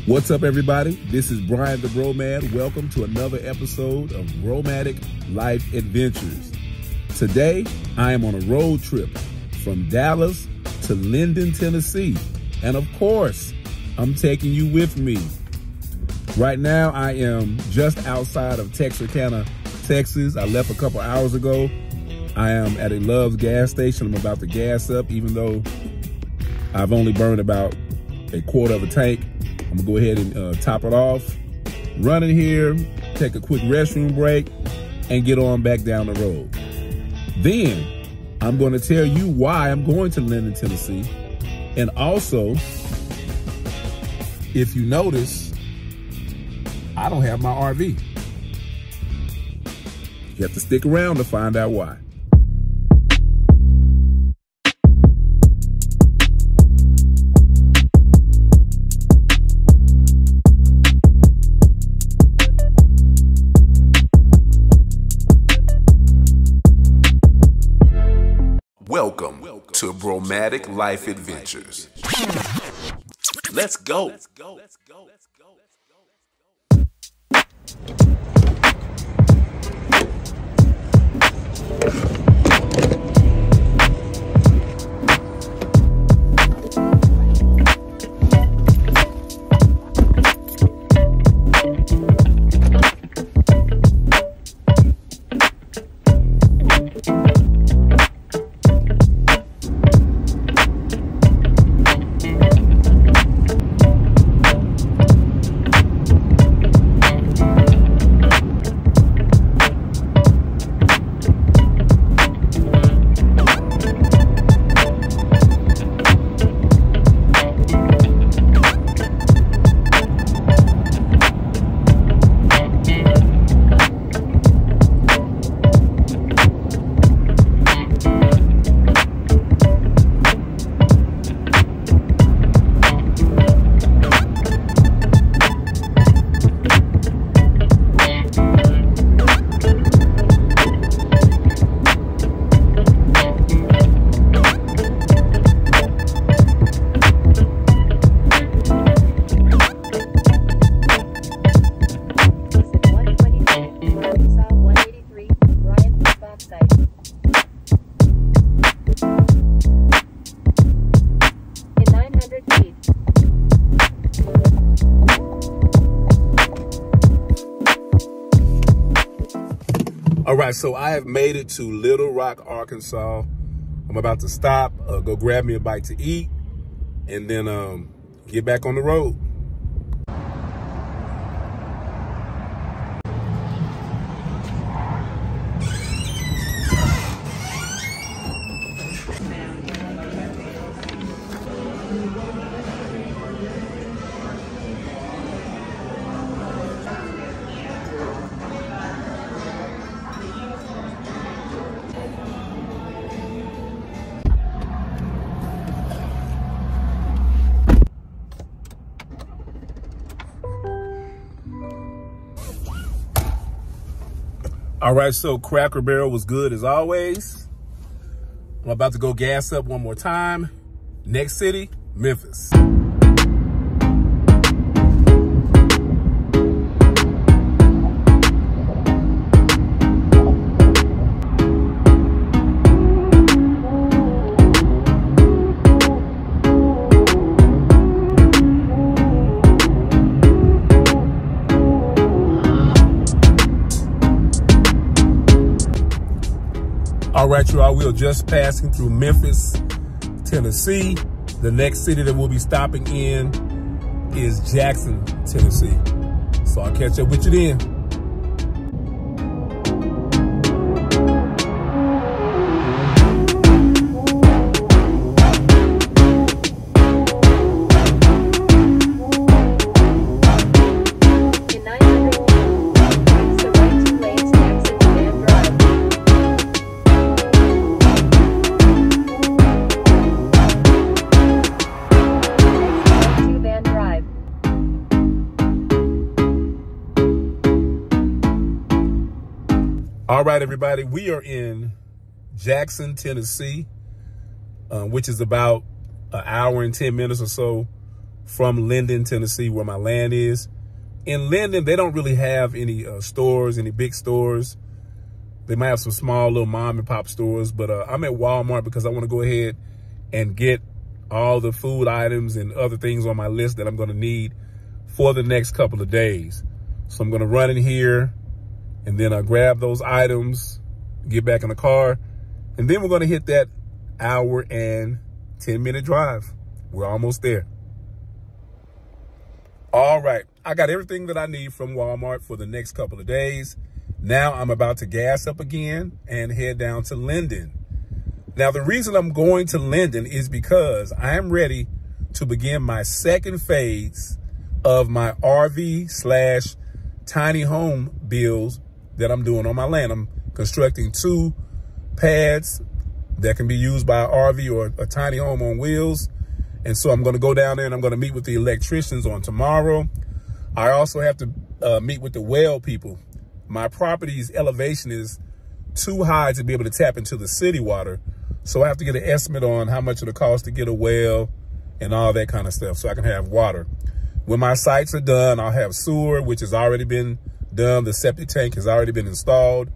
What's up, everybody? This is Brian the Bromad. Welcome to another episode of Bromadic Life Adventures. Today, I am on a road trip from Dallas to Linden, Tennessee. And of course, I'm taking you with me. Right now, I am just outside of Texarkana, Texas. I left a couple hours ago. I am at a Love's gas station. I'm about to gas up, even though I've only burned about a quarter of a tank. I'm gonna go ahead and top it off, run in here, take a quick restroom break, and get on back down the road. Then I'm gonna tell you why I'm going to Linden, Tennessee. And also, if you notice, I don't have my RV. You have to stick around to find out why. Welcome to Bromadic Life Adventures. Let's go. All right, so I have made it to Little Rock, Arkansas. I'm about to stop, go grab me a bite to eat, and then get back on the road. All right, so Cracker Barrel was good as always. I'm about to go gas up one more time. Next city, Memphis. All right, y'all, we are just passing through Memphis, Tennessee. The next city that we'll be stopping in is Jackson, Tennessee. So I'll catch up with you then. All right, everybody, we are in Jackson, Tennessee, which is about an hour and 10 minutes or so from Linden, Tennessee, where my land is. In Linden, they don't really have any stores, any big stores. They might have some small little mom and pop stores, but I'm at Walmart because I want to go ahead and get all the food items and other things on my list that I'm going to need for the next couple of days. So I'm going to run in here, and then I'll grab those items, get back in the car, and then we're going to hit that hour and 10-minute drive. We're almost there. All right, I got everything that I need from Walmart for the next couple of days. Now I'm about to gas up again and head down to Linden. Now, the reason I'm going to Linden is because I am ready to begin my second phase of my RV/tiny home builds that I'm doing on my land. I'm constructing 2 pads that can be used by an RV or a tiny home on wheels. And so I'm going to go down there and I'm going to meet with the electricians on tomorrow. I also have to meet with the well people. My property's elevation is too high to be able to tap into the city water. So I have to get an estimate on how much it'll cost to get a well and all that kind of stuff so I can have water. When my sites are done, I'll have sewer, which has already been done. The septic tank has already been installed.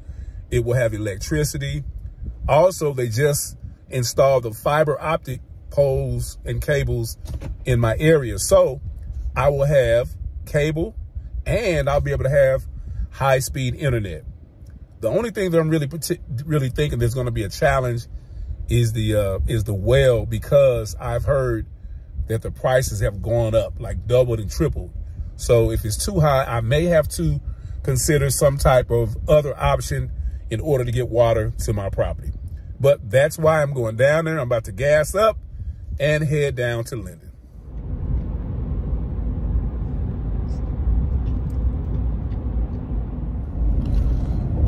It will have electricity. Also, they just installed the fiber optic poles and cables in my area. So I will have cable and I'll be able to have high-speed internet. The only thing that I'm really thinking there's going to be a challenge is the well, because I've heard that the prices have gone up, like doubled and tripled. So if it's too high, I may have to consider some type of other option in order to get water to my property. But that's why I'm going down there. I'm about to gas up and head down to Linden.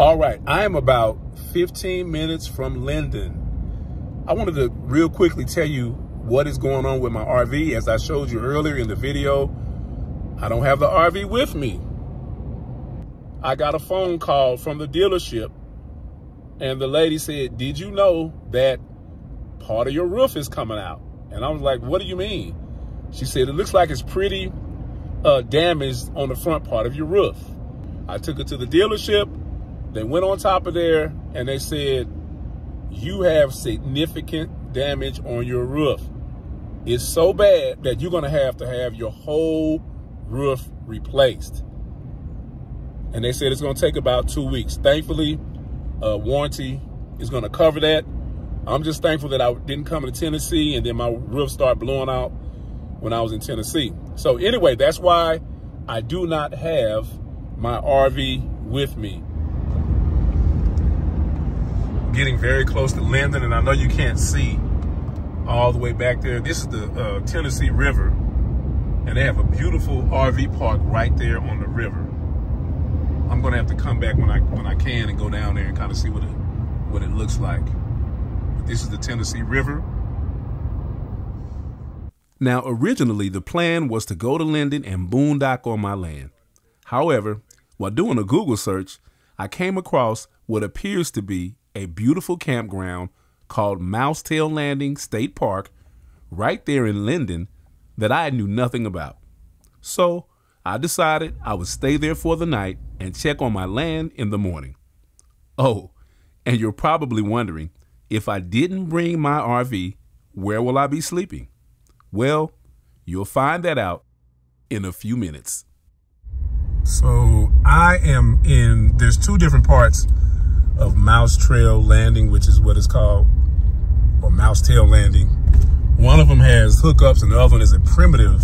All right, I am about 15 minutes from Linden. I wanted to real quickly tell you what is going on with my RV. As I showed you earlier in the video, I don't have the RV with me. I got a phone call from the dealership, and the lady said, "Did you know that part of your roof is coming out?" And I was like, "What do you mean?" She said, "It looks like it's pretty damaged on the front part of your roof." I took it to the dealership. They went on top of there, and they said, "You have significant damage on your roof. It's so bad that you're going to have your whole roof replaced." And they said it's going to take about 2 weeks. Thankfully, warranty is going to cover that. I'm just thankful that I didn't come to Tennessee and then my roof started blowing out when I was in Tennessee. So anyway, that's why I do not have my RV with me. Getting very close to Linden, and I know you can't see all the way back there. This is the Tennessee River, and they have a beautiful RV park right there on the river. I'm gonna have to come back when I can and go down there and kind of see what it looks like. But this is the Tennessee River. Now, originally the plan was to go to Linden and boondock on my land. However, while doing a Google search, I came across what appears to be a beautiful campground called Mousetail Landing State Park right there in Linden that I knew nothing about. So I decided I would stay there for the night and check on my land in the morning. Oh, and you're probably wondering, if I didn't bring my RV, where will I be sleeping? Well, you'll find that out in a few minutes. So there's 2 different parts of Mousetail Landing, which is what it's called, or Mousetail Landing. One of them has hookups and the other one is a primitive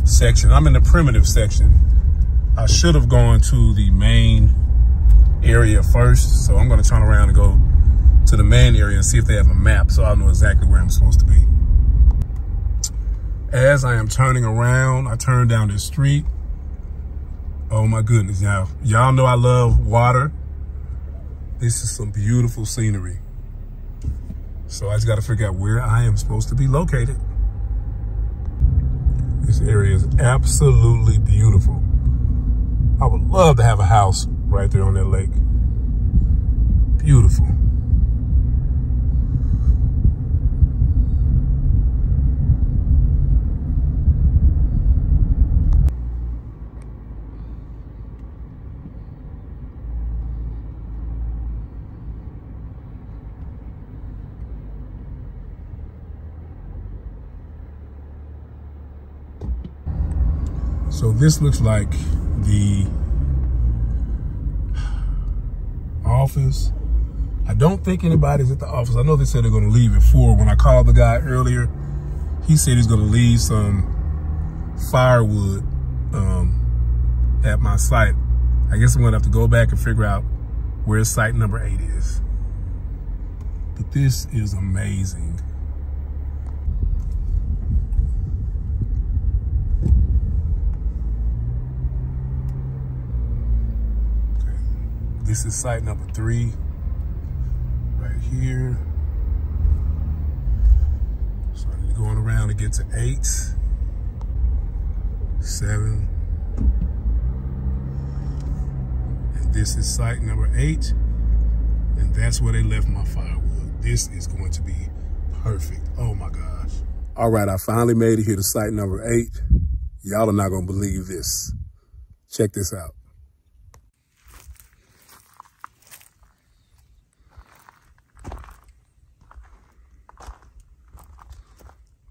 section. I'm in the primitive section. I should have gone to the main area first, so I'm going to turn around and go to the main area and see if they have a map so I'll know exactly where I'm supposed to be. As I am turning around, I turn down this street. Oh my goodness, y'all know I love water. This is some beautiful scenery. So I just got to figure out where I am supposed to be located. This area is absolutely beautiful. I would love to have a house right there on that lake. Beautiful. So this looks like the office. I don't think anybody's at the office. I know they said they're going to leave at 4. When I called the guy earlier, he said he's going to leave some firewood at my site. I guess I'm going to have to go back and figure out where site number 8 is. But this is amazing. This is site number 3, right here. So I need to go on around to get to 8, 7. And this is site number 8. And that's where they left my firewood. This is going to be perfect. Oh my gosh. All right, I finally made it here to site number 8. Y'all are not gonna believe this. Check this out.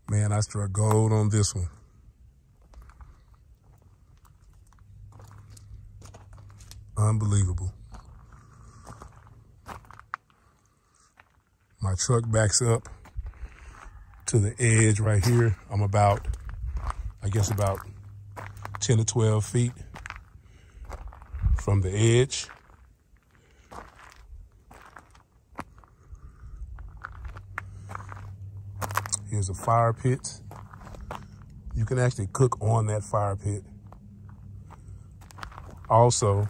Man, I struck gold on this one. Unbelievable. My truck backs up to the edge right here. I'm about, I guess about 10 to 12 feet from the edge. Here's a fire pit. You can actually cook on that fire pit. Also,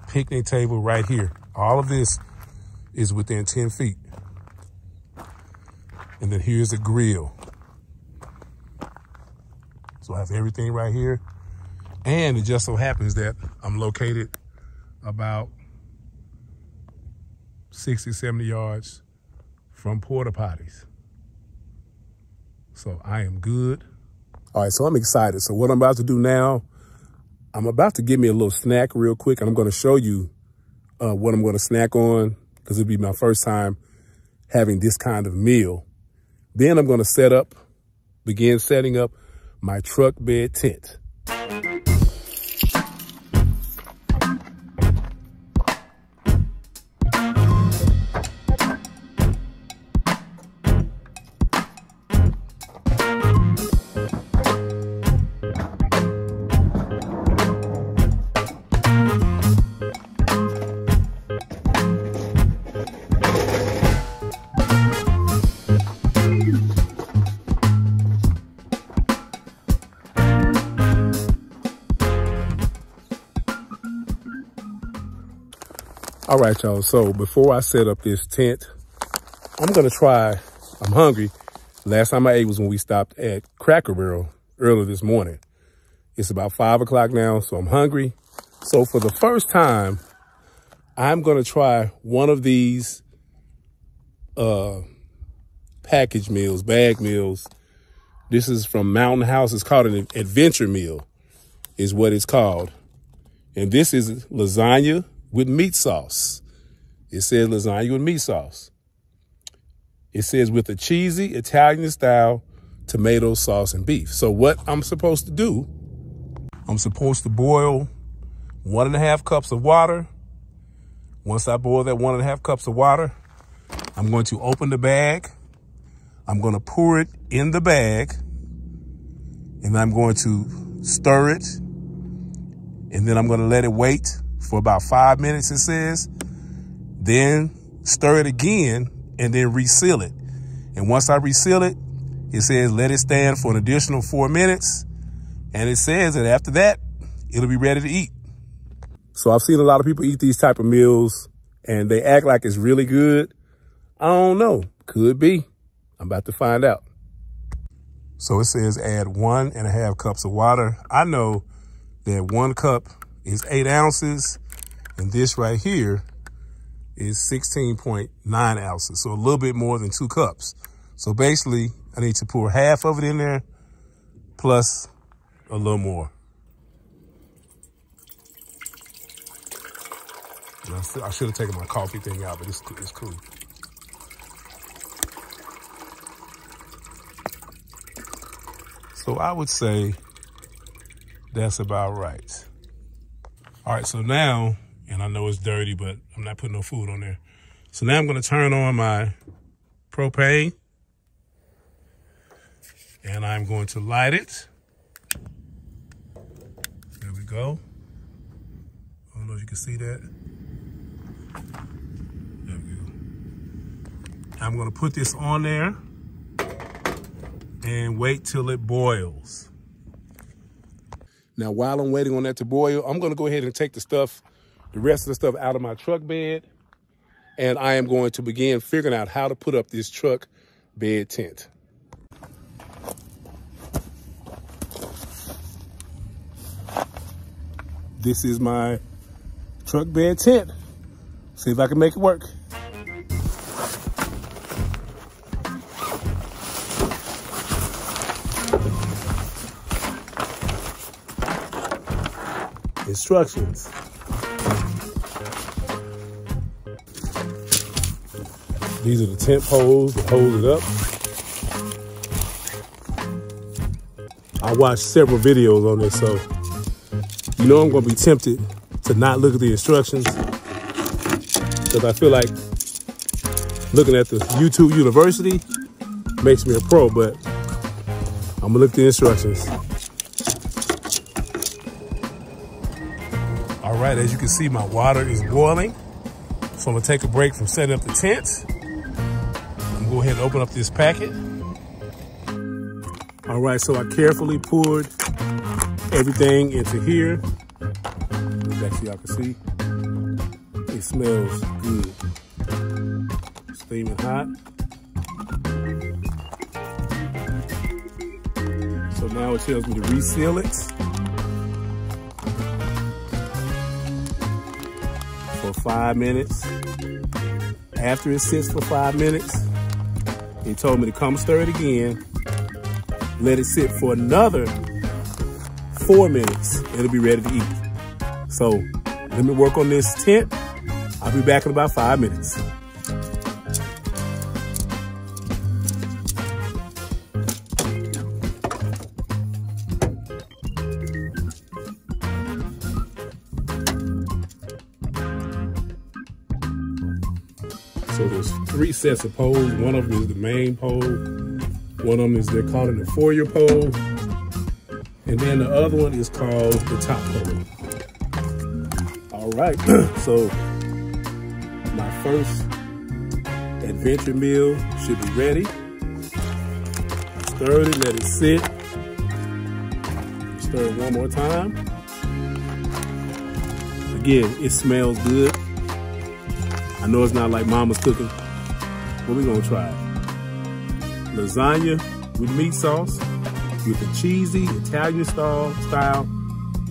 picnic table right here. All of this is within 10 feet. And then here's a grill. So I have everything right here. And it just so happens that I'm located about 60, 70 yards from porta potties. So I am good. All right, so I'm excited. So what I'm about to do now, I'm about to get me a little snack real quick, and I'm going to show you what I'm going to snack on, because it'll be my first time having this kind of meal. Then I'm going to begin setting up my truck bed tent. All right, y'all. So before I set up this tent, I'm hungry. Last time I ate was when we stopped at Cracker Barrel earlier this morning. It's about 5 o'clock now, so I'm hungry. So for the first time, I'm going to try one of these package meals, bag meals. This is from Mountain House. It's called an adventure meal, is what it's called. And this is lasagna with meat sauce. It says lasagna with meat sauce. It says with a cheesy Italian style tomato sauce and beef. So what I'm supposed to do, I'm supposed to boil 1.5 cups of water, Once I boil that 1.5 cups of water, I'm going to open the bag. I'm going to pour it in the bag, and I'm going to stir it, and then I'm going to let it wait for about 5 minutes, it says. Then stir it again, and then reseal it. And once I reseal it, it says let it stand for an additional 4 minutes. And it says that after that, it'll be ready to eat. So I've seen a lot of people eat these type of meals, and they act like it's really good. I don't know. Could be. I'm about to find out. So it says add 1.5 cups of water. I know that 1 cup is 8 ounces, and this right here is 16.9 ounces. So a little bit more than 2 cups. So basically, I need to pour half of it in there, plus a little more. I should have taken my coffee thing out, but it's cool. So I would say that's about right. All right, so now, and I know it's dirty, but I'm not putting no food on there. So now I'm gonna turn on my propane, and I'm going to light it. There we go. I don't know if you can see that. There we go. I'm gonna put this on there and wait till it boils. Now, while I'm waiting on that to boil, I'm gonna go ahead and take the rest of the stuff out of my truck bed, and I am going to begin figuring out how to put up this truck bed tent. This is my truck bed tent. See if I can make it work. Instructions. These are the tent poles that hold it up. I watched several videos on this, so you know I'm going to be tempted to not look at the instructions, because I feel like looking at the YouTube University makes me a pro, but I'm going to look at the instructions. All right, as you can see, my water is boiling. So I'm gonna take a break from setting up the tent. I'm gonna go ahead and open up this packet. All right, so I carefully poured everything into here. Back so y'all can see. It smells good. Steaming hot. So now it tells me to reseal it for 5 minutes. After it sits for 5 minutes, it told me to come stir it again, let it sit for another 4 minutes, it'll be ready to eat. So let me work on this tent. I'll be back in about 5 minutes. So there's 3 sets of poles. One of them is the main pole. One of them is, they're calling the foyer pole. And then the other one is called the top pole. All right, so my first adventure meal should be ready. I stirred it, let it sit. Stir it one more time. Again, it smells good. I know it's not like mama's cooking, but we're gonna try it. Lasagna with meat sauce, with a cheesy Italian style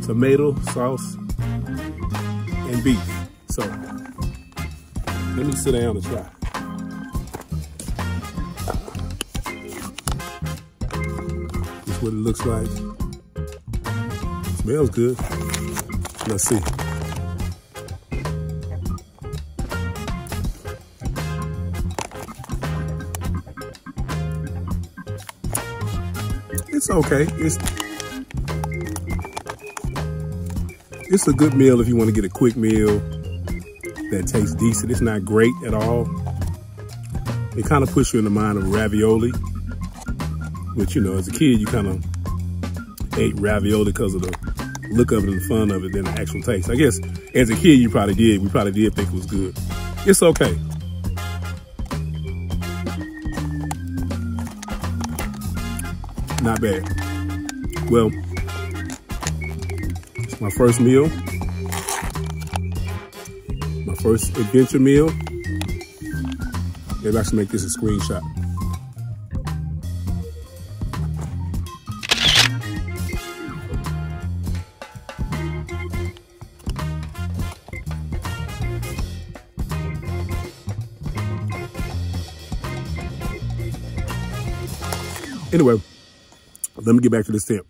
tomato sauce and beef. So let me sit down and try. This is what it looks like. Smells good. Let's see. It's okay. It's a good meal if you want to get a quick meal. that tastes decent. It's not great at all. It kind of puts you in the mind of ravioli, which, you know, as a kid, you kind of ate ravioli because of the look of it and the fun of it than the actual taste. I guess as a kid, you probably did. We probably did think it was good. It's okay. Not bad. Well, it's my first meal. My first adventure meal. Maybe I should make this a screenshot. Anyway, let me get back to this tip.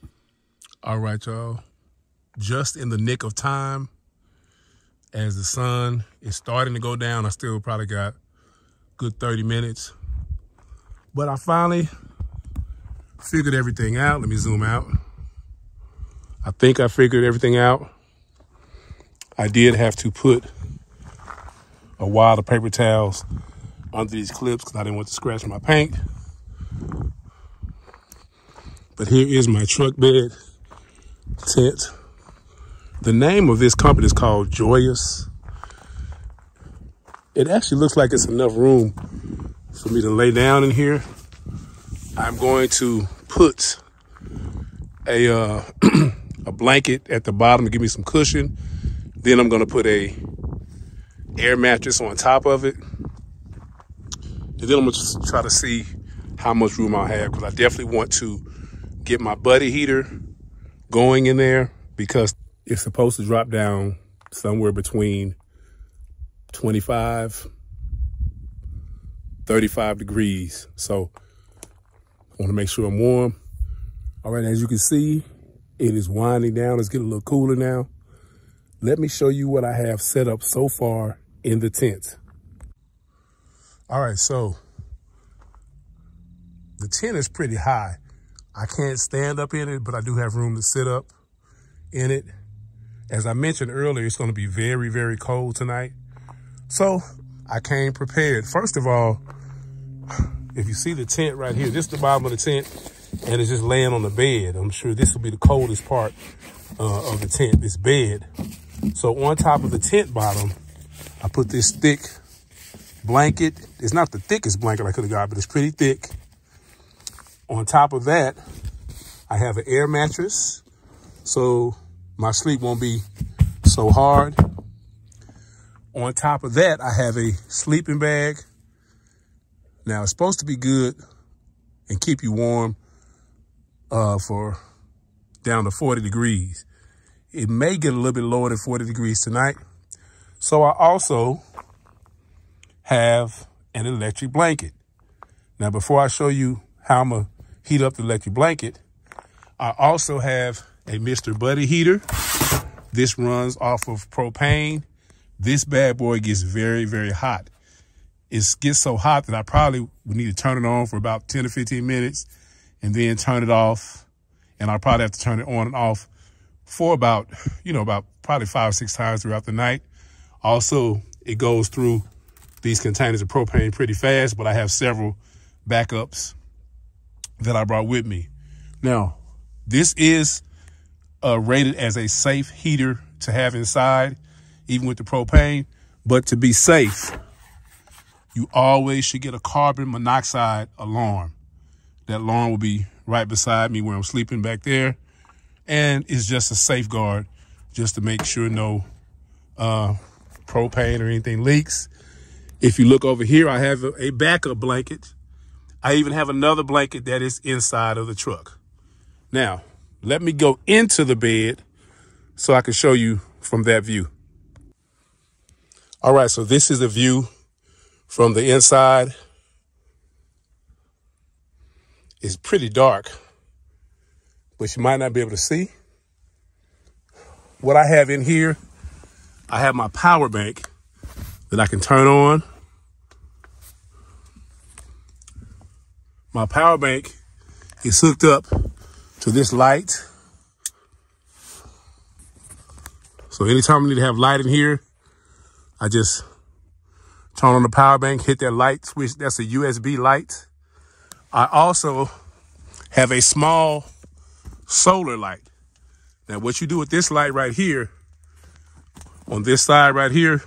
All right, y'all. Just in the nick of time, as the sun is starting to go down, I still probably got a good 30 minutes. But I finally figured everything out. Let me zoom out. I think I figured everything out. I did have to put a wad of paper towels under these clips because I didn't want to scratch my paint. But here is my truck bed tent. The name of this company is called Joyous. It actually looks like it's enough room for me to lay down in here. I'm going to put a a blanket at the bottom to give me some cushion. Then I'm going to put a air mattress on top of it. And then I'm going to try to see how much room I have, because I definitely want to get my buddy heater going in there, because it's supposed to drop down somewhere between 25, 35 degrees. So I want to make sure I'm warm. All right, as you can see, it is winding down. It's getting a little cooler now. Let me show you what I have set up so far in the tent. All right, so the tent is pretty high. I can't stand up in it, but I do have room to sit up in it. As I mentioned earlier, it's going to be very, very cold tonight. So I came prepared. First of all, if you see the tent right here, this is the bottom of the tent, and it's just laying on the bed. I'm sure this will be the coldest part of the tent, this bed. So on top of the tent bottom, I put this thick blanket. It's not the thickest blanket I could have got, but it's pretty thick. On top of that, I have an air mattress, so my sleep won't be so hard. On top of that, I have a sleeping bag. Now, it's supposed to be good and keep you warm for down to 40 degrees. It may get a little bit lower than 40 degrees tonight. So I also have an electric blanket. Now, before I show you how I'm gonna heat up the electric blanket, I also have a Mr. Buddy heater. This runs off of propane. This bad boy gets very, very hot. It gets so hot that I probably would need to turn it on for about 10 or 15 minutes and then turn it off. And I'll probably have to turn it on and off for about probably 5 or 6 times throughout the night. Also, it goes through these containers of propane pretty fast, but I have several backups that I brought with me. Now, this is rated as a safe heater to have inside, even with the propane. But to be safe, you always should get a carbon monoxide alarm. That alarm will be right beside me where I'm sleeping back there. And it's just a safeguard just to make sure no propane or anything leaks. If you look over here, I have a backup blanket. I even have another blanket that is inside of the truck. Now, let me go into the bed so I can show you from that view. All right, so this is a view from the inside. It's pretty dark, but you might not be able to see. What I have in here, I have my power bank that I can turn on. My power bank is hooked up to this light. So anytime I need to have light in here, I just turn on the power bank, hit that light switch. That's a USB light. I also have a small solar light. Now, what you do with this light right here, on this side right here,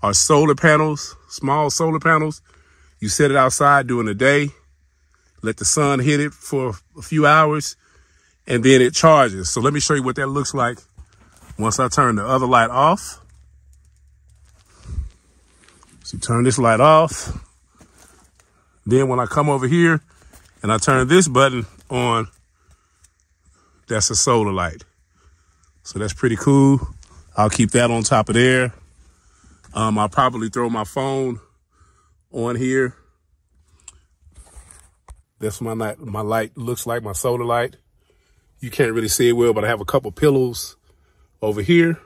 are solar panels, small solar panels. You set it outside during the day, let the sun hit it for a few hours, and then it charges. So let me show you what that looks like once I turn the other light off. So you turn this light off. Then when I come over here and I turn this button on, that's a solar light. So that's pretty cool. I'll keep that on top of there. I'll probably throw my phone on here. That's my light looks like, my solar light. You can't really see it well, but I have a couple pillows over here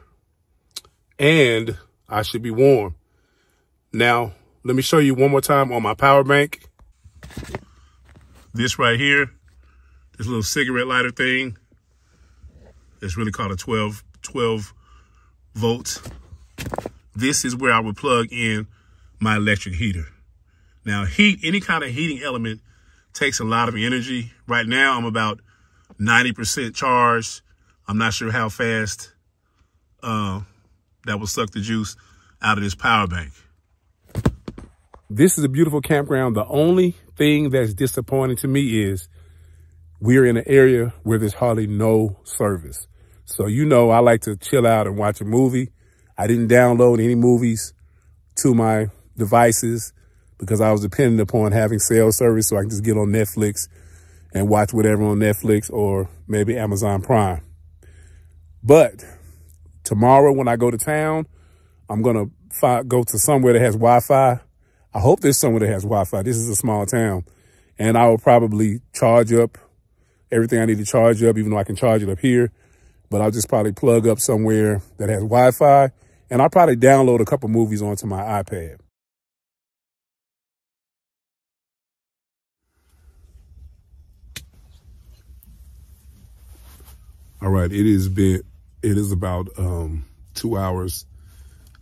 and I should be warm. Now, let me show you one more time on my power bank. This right here, this little cigarette lighter thing, it's really called a 12 volts. This is where I would plug in my electric heater. Now, any kind of heating element takes a lot of energy. Right now, I'm about 90% charged. I'm not sure how fast that will suck the juice out of this power bank. This is a beautiful campground. The only thing that's disappointing to me is we're in an area where there's hardly no service. So, you know, I like to chill out and watch a movie. I didn't download any movies to my devices because I was dependent upon having cell service so I can just get on Netflix and watch whatever on Netflix or maybe Amazon Prime. But tomorrow when I go to town, I'm going to go to somewhere that has Wi-Fi. I hope there's somewhere that has Wi-Fi. This is a small town. And I will probably charge up everything I need to charge up, even though I can charge it up here. But I'll just probably plug up somewhere that has Wi-Fi. And I'll probably download a couple movies onto my iPad. All right, it is about 2 hours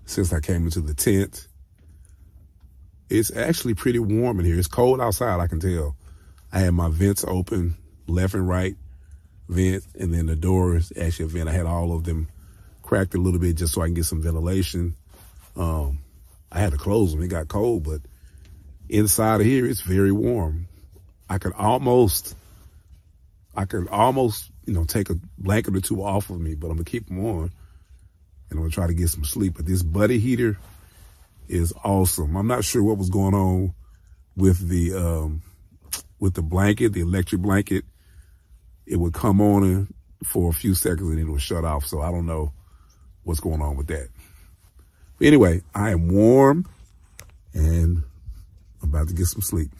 since I came into the tent. It's actually pretty warm in here. It's cold outside, I can tell. I had my vents open, left and right vent, and then the door is actually a vent. I had all of them cracked a little bit just so I can get some ventilation. I had to close them. It got cold, but inside of here, it's very warm. I could almost, you know, take a blanket or two off of me, but I'm gonna keep them on and I'm gonna try to get some sleep. But this buddy heater is awesome. I'm not sure what was going on with the blanket, the electric blanket. It would come on for a few seconds and then it would shut off. So I don't know what's going on with that. But anyway, I am warm and I'm about to get some sleep.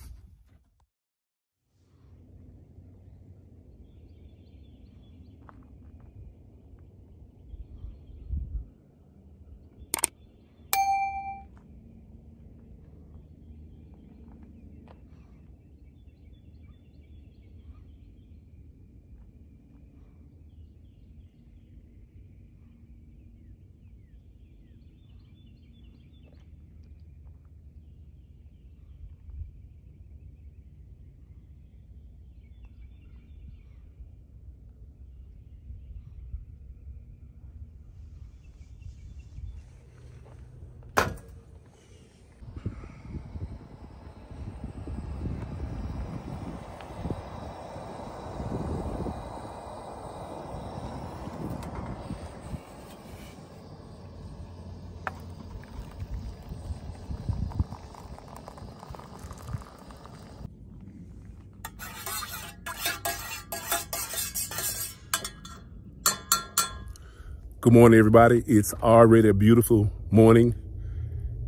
Good morning, everybody. It's already a beautiful morning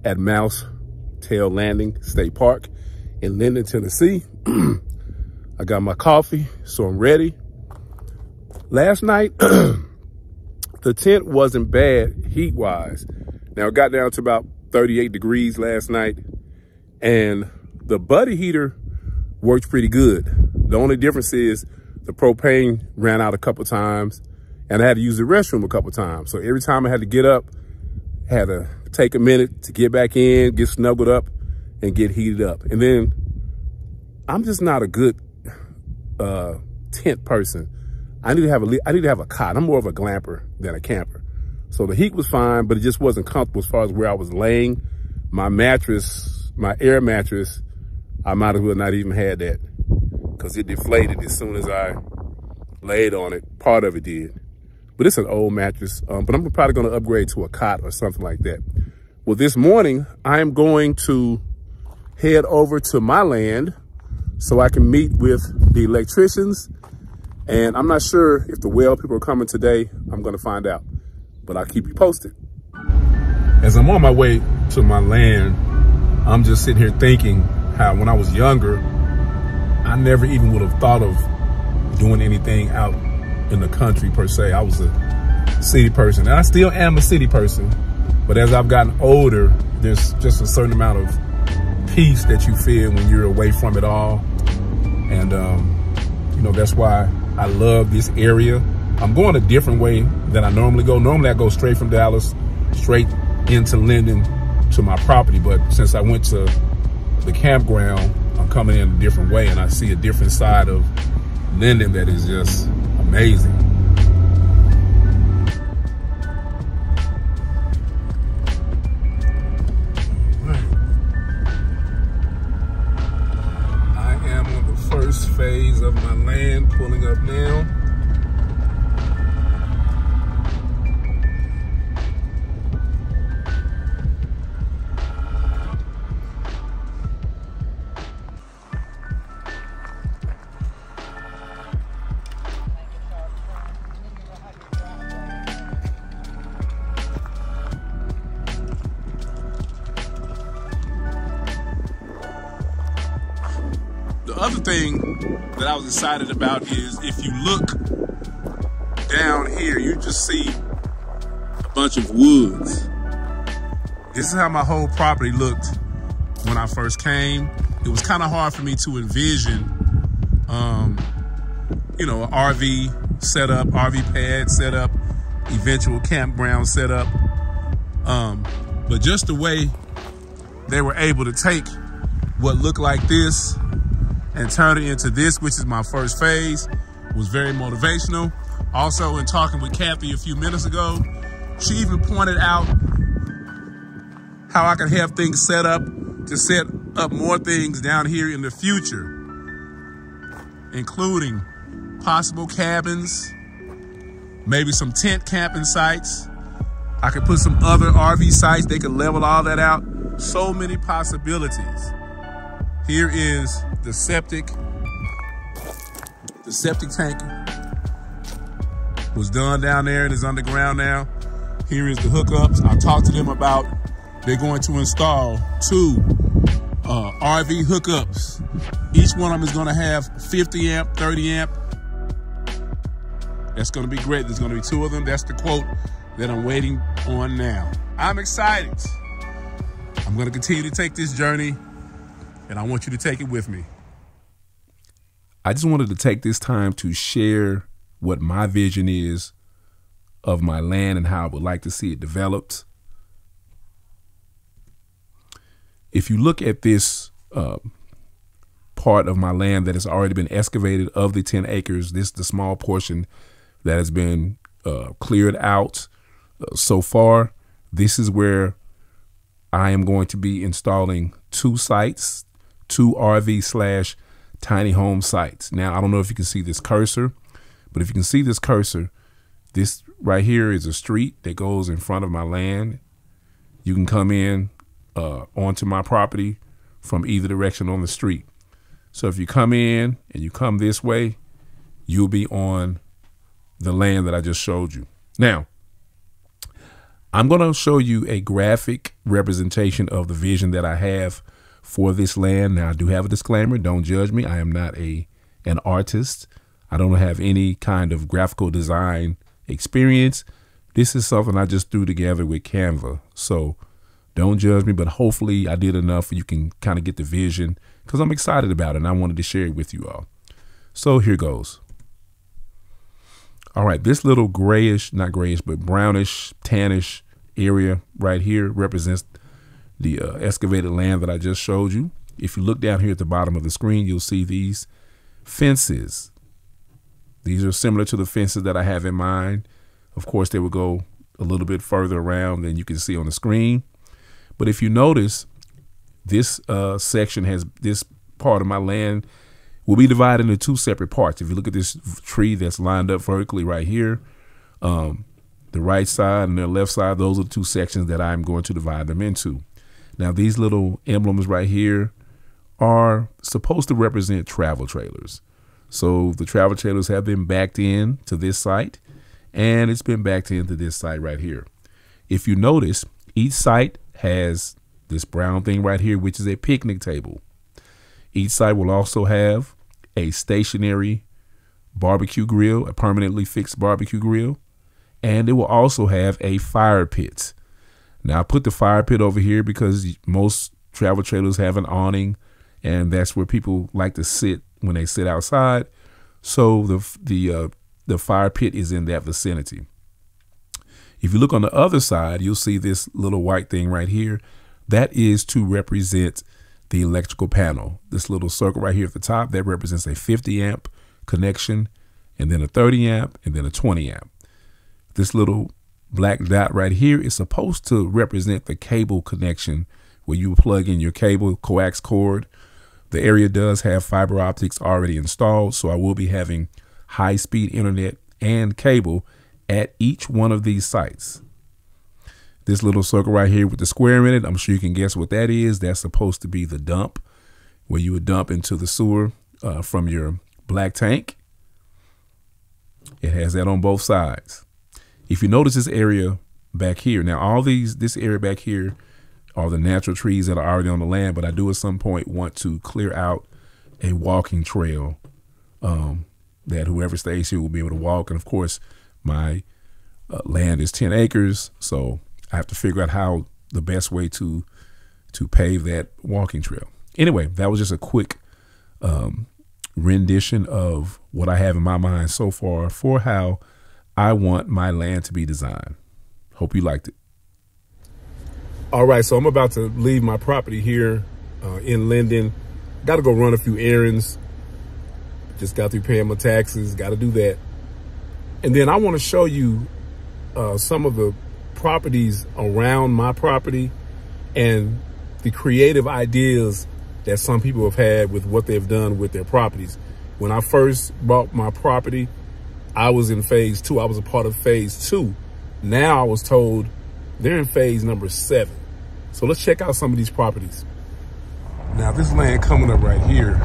at Mousetail Landing State Park in Linden, Tennessee. I got my coffee, so I'm ready. Last night, the tent wasn't bad heat-wise. Now, it got down to about 38 degrees last night, and the buddy heater worked pretty good. The only difference is the propane ran out a couple times, and I had to use the restroom a couple times. So every time I had to get up, I had to take a minute to get back in, get snuggled up, and get heated up. And then I'm just not a good tent person. I need to have a cot. I'm more of a glamper than a camper. So the heat was fine, but it just wasn't comfortable as far as where I was laying. My mattress, my air mattress, I might as well not even had that because it deflated as soon as I laid on it. Part of it did. But it's an old mattress, but I'm probably going to upgrade to a cot or something like that. Well, this morning, I'm going to head over to my land so I can meet with the electricians. And I'm not sure if the well people are coming today. I'm going to find out, but I'll keep you posted. As I'm on my way to my land, I'm just sitting here thinking how when I was younger, I never even would have thought of doing anything out in the country per se. I was a city person, and I still am a city person. But as I've gotten older, there's just a certain amount of peace that you feel when you're away from it all. And, you know, that's why I love this area. I'm going a different way than I normally go. Normally I go straight from Dallas, straight into Linden to my property. But since I went to the campground, I'm coming in a different way, and I see a different side of Linden that is just amazing. I am on the first phase of my land, pulling up now. The other thing that I was excited about is if you look down here, you just see a bunch of woods. This is how my whole property looked when I first came. It was kind of hard for me to envision, you know, an RV setup, RV pad setup, eventual campground setup. But just the way they were able to take what looked like this and turn it into this, which is my first phase, was very motivational. Also, in talking with Kathy a few minutes ago, she even pointed out how I could have things set up to set up more things down here in the future, including possible cabins, maybe some tent camping sites. I could put some other RV sites. They could level all that out. So many possibilities. Here is the septic tank was done down there and is underground now. Here is the hookups. I talked to them about they're going to install 2 RV hookups. Each one of them is going to have 50 amp, 30 amp. That's going to be great. There's going to be 2 of them. That's the quote that I'm waiting on now. I'm excited. I'm going to continue to take this journey, and I want you to take it with me. I just wanted to take this time to share what my vision is of my land and how I would like to see it developed. If you look at this part of my land that has already been excavated, of the 10 acres, this is the small portion that has been cleared out so far. This is where I am going to be installing 2 sites, 2 RV/tiny home sites. Now, I don't know if you can see this cursor, but if you can see this cursor, this right here is a street that goes in front of my land. You can come in onto my property from either direction on the street. So if you come in and you come this way, you'll be on the land that I just showed you. Now, I'm going to show you a graphic representation of the vision that I have for this land. Now, I do have a disclaimer. Don't judge me. I am not an artist. I don't have any kind of graphical design experience. This is something I just threw together with Canva. So don't judge me, but hopefully I did enough you can kind of get the vision, because I'm excited about it and I wanted to share it with you all. So here goes. All right, this little grayish, not grayish, but brownish, tannish area right here represents the excavated land that I just showed you. If you look down here at the bottom of the screen, you'll see these fences. These are similar to the fences that I have in mind. Of course, they will go a little bit further around than you can see on the screen. But if you notice, this section has, this part of my land will be divided into two separate parts. If you look at this tree that's lined up vertically right here, the right side and the left side, those are the two sections that I'm going to divide them into. Now, these little emblems right here are supposed to represent travel trailers. So the travel trailers have been backed in to this site, and it's been backed into this site right here. If you notice, each site has this brown thing right here, which is a picnic table. Each site will also have a stationary barbecue grill, a permanently fixed barbecue grill, and it will also have a fire pit. Now, I put the fire pit over here because most travel trailers have an awning, and that's where people like to sit when they sit outside. So the fire pit is in that vicinity. If you look on the other side, you'll see this little white thing right here. That is to represent the electrical panel. This little circle right here at the top, that represents a 50 amp connection, and then a 30 amp, and then a 20 amp. This little black dot right here is supposed to represent the cable connection where you plug in your cable coax cord. The area does have fiber optics already installed, so I will be having high-speed internet and cable at each one of these sites. This little circle right here with the square in it, I'm sure you can guess what that is. That's supposed to be the dump, where you would dump into the sewer from your black tank. It has that on both sides. If you notice this area back here, now this area back here are the natural trees that are already on the land, but I do at some point want to clear out a walking trail that whoever stays here will be able to walk. And of course, my land is 10 acres, so I have to figure out how the best way to pave that walking trail. Anyway, that was just a quick rendition of what I have in my mind so far for how I want my land to be designed. Hope you liked it. All right, so I'm about to leave my property here in Linden. Got to go run a few errands. Just got through paying my taxes. Got to do that. And then I want to show you some of the properties around my property and the creative ideas that some people have had with what they've done with their properties. When I first bought my property, I was in phase 2. I was a part of phase 2. Now I was told they're in phase number 7. So let's check out some of these properties. Now this land coming up right here,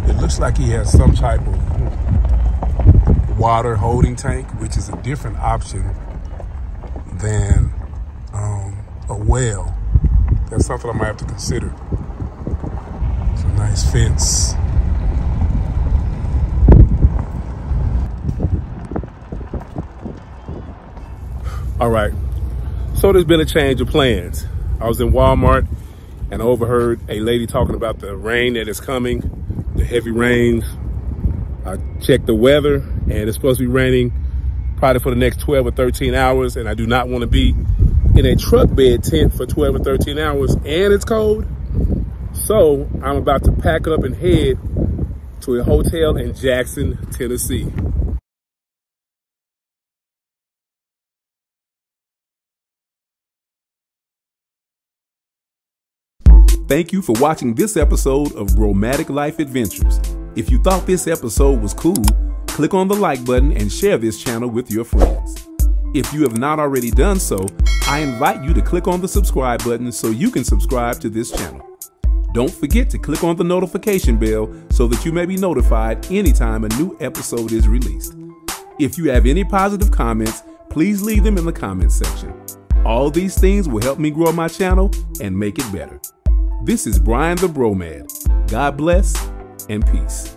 it looks like he has some type of water holding tank, which is a different option than a well. That's something I might have to consider. It's a nice fence. All right, so there's been a change of plans. I was in Walmart and I overheard a lady talking about the rain that is coming, the heavy rains. I checked the weather and it's supposed to be raining probably for the next 12 or 13 hours. And I do not want to be in a truck bed tent for 12 or 13 hours and it's cold. So I'm about to pack up and head to a hotel in Jackson, Tennessee. Thank you for watching this episode of Bromadic Life Adventures. If you thought this episode was cool, click on the like button and share this channel with your friends. If you have not already done so, I invite you to click on the subscribe button so you can subscribe to this channel. Don't forget to click on the notification bell so that you may be notified anytime a new episode is released. If you have any positive comments, please leave them in the comments section. All these things will help me grow my channel and make it better. This is Brian the Bromad. God bless and peace.